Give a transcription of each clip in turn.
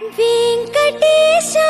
వెంకటేశా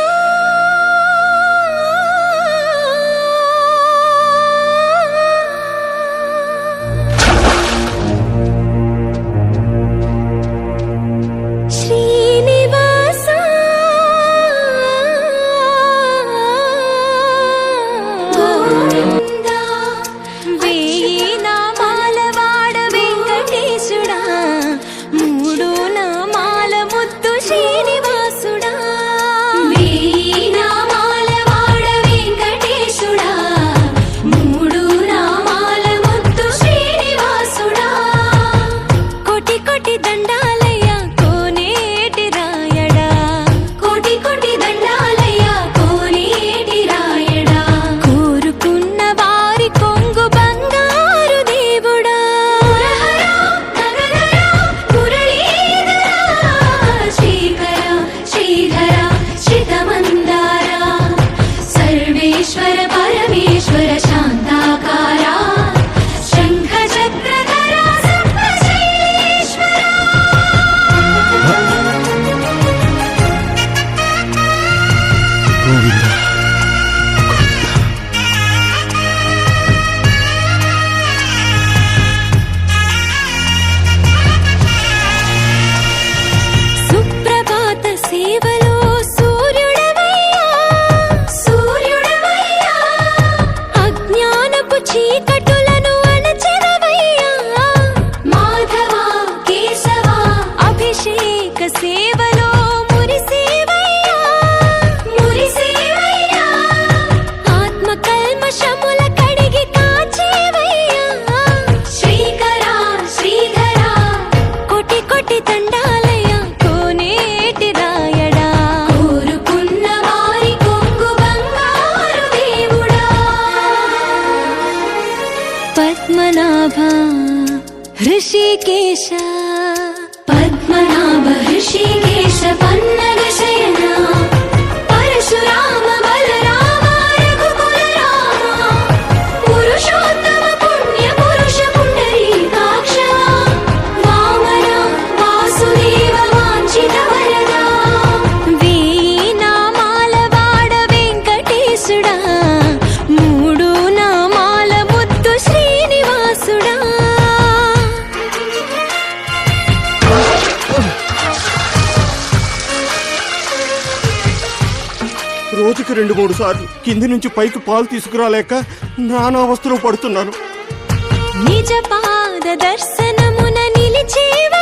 ऋषिकेश पद्मनाभ ऋषिकेश पन्नग शयना परशुराम बलराम रघुकुल रामा पुरुषोत्तम पुण्य पुरुष पुंडरीकाक्ष वामन वासुदेव वांछित वरदा वीणामाल वाड वेंकटेशुडा मूडु नामाल मुद्दु श्रीनिवासुडा రోజుకి 2-3 సార్లు కింది నుంచి పైకి పాలు తీసుకురాలేక నానావస్థలో పడుతున్నాను. నిజ పాద దర్శనమున నిలిచేవ